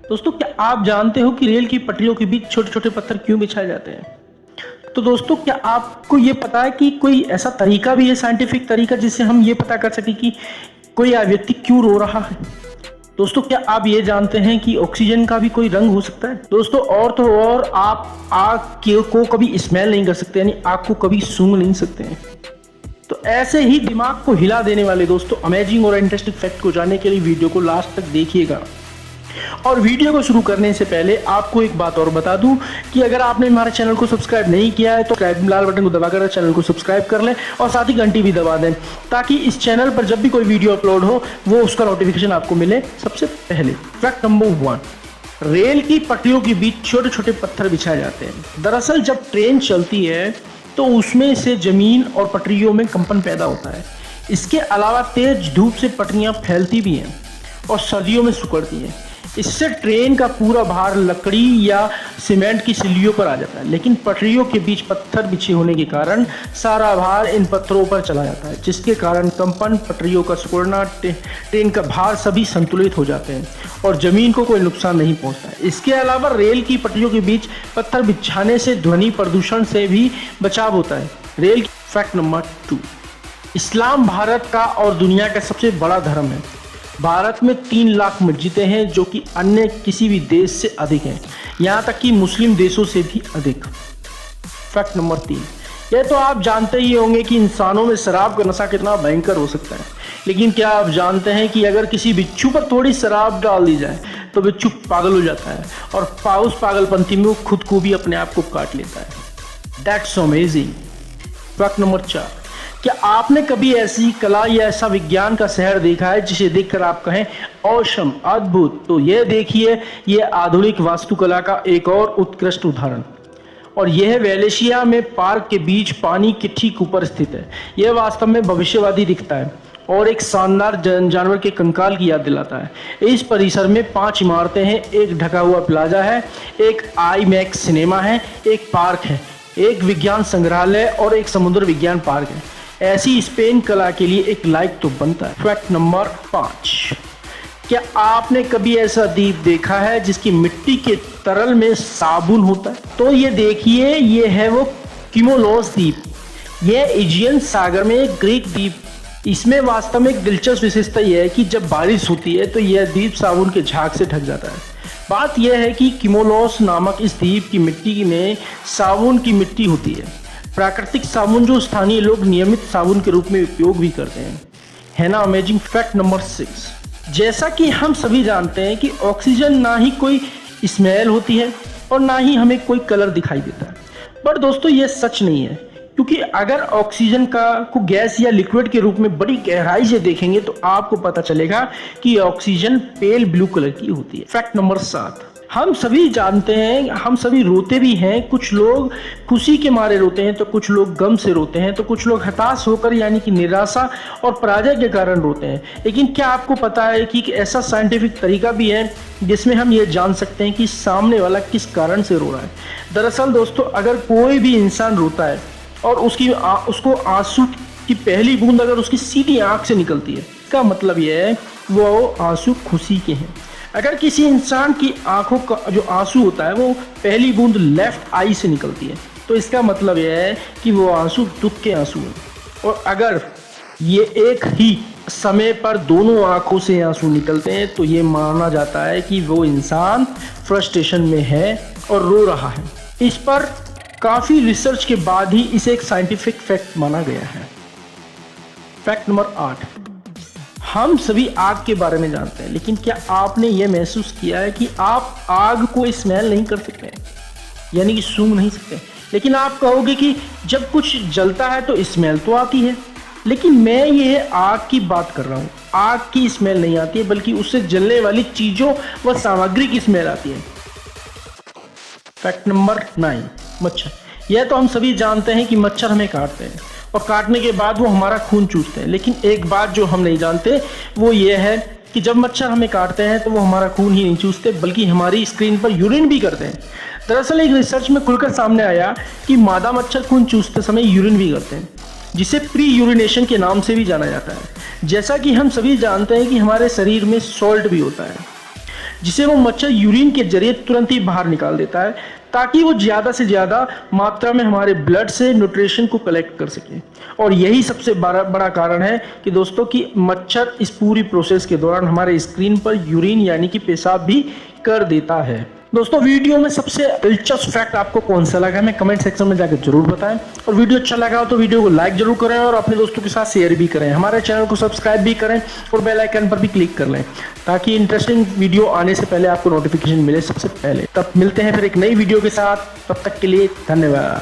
दोस्तों, क्या आप जानते हो कि रेल की पटरियों के बीच छोटे छोटे पत्थर क्यों बिछाए जाते हैं? तो दोस्तों, क्या आपको ये पता है कि कोई ऐसा तरीका भी है, साइंटिफिक तरीका, जिससे हम ये पता कर सके कि कोई व्यक्ति क्यों रो रहा है? दोस्तों, क्या आप ये जानते हैं कि ऑक्सीजन का भी कोई रंग हो सकता है? दोस्तों, और तो और आप आग को कभी स्मेल नहीं कर सकते, यानी आग को कभी सूंघ नहीं सकते हैं। तो ऐसे ही दिमाग को हिला देने वाले दोस्तों अमेजिंग और इंटरेस्टिंग फैक्ट को जानने के लिए वीडियो को लास्ट तक देखिएगा। और वीडियो को शुरू करने से पहले आपको एक बात और बता दूं कि अगर आपने हमारे चैनल को सब्सक्राइब नहीं किया है तो लाल बटन को दबाकर चैनल को सब्सक्राइब कर लें और साथ ही घंटी भी दबा दें, ताकि इस चैनल पर जब भी कोई वीडियो अपलोड हो वो उसका नोटिफिकेशन आपको मिले सबसे पहले। फैक्ट नंबर 1, रेल की पटरियों के बीच छोटे छोटे पत्थर बिछाए जाते हैं। दरअसल जब ट्रेन चलती है तो उसमें से जमीन और पटरियों में कंपन पैदा होता है। इसके अलावा तेज धूप से पटरियां फैलती भी हैं और सर्दियों में सिकुड़ती हैं। इससे ट्रेन का पूरा भार लकड़ी या सीमेंट की सिल्लियों पर आ जाता है, लेकिन पटरियों के बीच पत्थर बिछे होने के कारण सारा भार इन पत्थरों पर चला जाता है, जिसके कारण कंपन, पटरियों का सिकुड़ना, ट्रेन का भार सभी संतुलित हो जाते हैं और जमीन को कोई नुकसान नहीं पहुंचता है। इसके अलावा रेल की पटरियों के बीच पत्थर बिछाने से ध्वनि प्रदूषण से भी बचाव होता है। रेल फैक्ट नंबर 2, इस्लाम भारत का और दुनिया का सबसे बड़ा धर्म है। भारत में 3 लाख मस्जिदें हैं, जो कि अन्य किसी भी देश से अधिक हैं, यहाँ तक कि मुस्लिम देशों से भी अधिक। फैक्ट नंबर 3, यह तो आप जानते ही होंगे कि इंसानों में शराब का नशा कितना भयंकर हो सकता है, लेकिन क्या आप जानते हैं कि अगर किसी बिच्छू पर थोड़ी शराब डाल दी जाए तो बिच्छू पागल हो जाता है और उस पागलपंथी में वो खुद को भी अपने आप को काट लेता है। That's amazing. फैक्ट नंबर 4, क्या आपने कभी ऐसी कला या ऐसा विज्ञान का शहर देखा है जिसे देखकर आप कहें ऑसम, अद्भुत? तो यह देखिए, यह आधुनिक वास्तुकला का एक और उत्कृष्ट उदाहरण, और यह वेलेशिया में पार्क के बीच पानी के ठीक ऊपर स्थित है। यह वास्तव में भविष्यवादी दिखता है और एक शानदार जानवर के कंकाल की याद दिलाता है। इस परिसर में 5 इमारतें हैं, एक ढका हुआ प्लाजा है, एक आईमैक्स सिनेमा है, एक पार्क है, एक विज्ञान संग्रहालय और एक समुद्र विज्ञान पार्क है। ऐसी स्पेन कला के लिए एक लाइक तो बनता है। फैक्ट नंबर 5, क्या आपने कभी ऐसा द्वीप देखा है जिसकी मिट्टी के तरल में साबुन होता है? तो ये देखिए, ये है वो किमोलोस द्वीप। यह एजियन सागर में एक ग्रीक द्वीप। इसमें वास्तव में एक दिलचस्प विशेषता यह है कि जब बारिश होती है तो यह द्वीप साबुन के झाग से ढक जाता है। बात यह है कि किमोलोस नामक इस द्वीप की मिट्टी में साबुन की मिट्टी होती है, प्राकृतिक साबुन जो स्थानीय लोग नियमित साबुन के रूप में उपयोग भी करते हैं। है ना अमेजिंग? फैक्ट नंबर 6, जैसा कि हम सभी जानते हैं कि ऑक्सीजन ना ही कोई स्मेल होती है और ना ही हमें कोई कलर दिखाई देता है, पर दोस्तों ये सच नहीं है, क्योंकि अगर ऑक्सीजन को गैस या लिक्विड के रूप में बड़ी गहराई से देखेंगे तो आपको पता चलेगा कि ऑक्सीजन पेल ब्लू कलर की होती है। फैक्ट नंबर 7, हम सभी जानते हैं, हम सभी रोते भी हैं। कुछ लोग खुशी के मारे रोते हैं तो कुछ लोग गम से रोते हैं, तो कुछ लोग हताश होकर यानी कि निराशा और पराजय के कारण रोते हैं। लेकिन क्या आपको पता है कि ऐसा साइंटिफिक तरीका भी है जिसमें हम ये जान सकते हैं कि सामने वाला किस कारण से रो रहा है? दरअसल दोस्तों, अगर कोई भी इंसान रोता है और उसको आंसू की पहली बूंद अगर उसकी सीधी आंख से निकलती है, इसका मतलब यह है वो आंसू खुशी के हैं। अगर किसी इंसान की आंखों का जो आंसू होता है वो पहली बूंद लेफ्ट आई से निकलती है, तो इसका मतलब यह है कि वो आंसू दुख के आंसू हैं। और अगर ये एक ही समय पर दोनों आंखों से आंसू निकलते हैं तो ये माना जाता है कि वो इंसान फ्रस्ट्रेशन में है और रो रहा है। इस पर काफ़ी रिसर्च के बाद ही इसे एक साइंटिफिक फैक्ट माना गया है। फैक्ट नंबर 8, हम सभी आग के बारे में जानते हैं, लेकिन क्या आपने यह महसूस किया है कि आप आग को स्मेल नहीं कर सकते, यानी कि सूंघ नहीं सकते? लेकिन आप कहोगे कि जब कुछ जलता है तो स्मेल तो आती है, लेकिन मैं ये आग की बात कर रहा हूँ। आग की स्मेल नहीं आती है, बल्कि उससे जलने वाली चीज़ों व सामग्री की स्मेल आती है। फैक्ट नंबर 9, मच्छर। यह तो हम सभी जानते हैं कि मच्छर हमें काटते हैं और काटने के बाद वो हमारा खून चूसते हैं, लेकिन एक बात जो हम नहीं जानते वो ये है कि जब मच्छर हमें काटते हैं तो वो हमारा खून ही नहीं चूसते, बल्कि हमारी स्क्रीन पर यूरिन भी करते हैं। दरअसल एक रिसर्च में खुलकर सामने आया कि मादा मच्छर खून चूसते समय यूरिन भी करते हैं, जिसे प्री यूरिनेशन के नाम से भी जाना जाता है। जैसा कि हम सभी जानते हैं कि हमारे शरीर में सॉल्ट भी होता है, जिसे वो मच्छर यूरिन के जरिए तुरंत ही बाहर निकाल देता है, ताकि वो ज़्यादा से ज़्यादा मात्रा में हमारे ब्लड से न्यूट्रिशन को कलेक्ट कर सके। और यही सबसे बड़ा कारण है कि दोस्तों कि मच्छर इस पूरी प्रोसेस के दौरान हमारे स्क्रीन पर यूरिन यानी कि पेशाब भी कर देता है। दोस्तों वीडियो में सबसे दिलचस्प फैक्ट आपको कौन सा लगा, हमें कमेंट सेक्शन में जाकर जरूर बताएं। और वीडियो अच्छा लगा हो तो वीडियो को लाइक जरूर करें और अपने दोस्तों के साथ शेयर भी करें। हमारे चैनल को सब्सक्राइब भी करें और बेल आइकन पर भी क्लिक कर लें, ताकि इंटरेस्टिंग वीडियो आने से पहले आपको नोटिफिकेशन मिले सबसे पहले। तब मिलते हैं फिर एक नई वीडियो के साथ, तब तक के लिए धन्यवाद।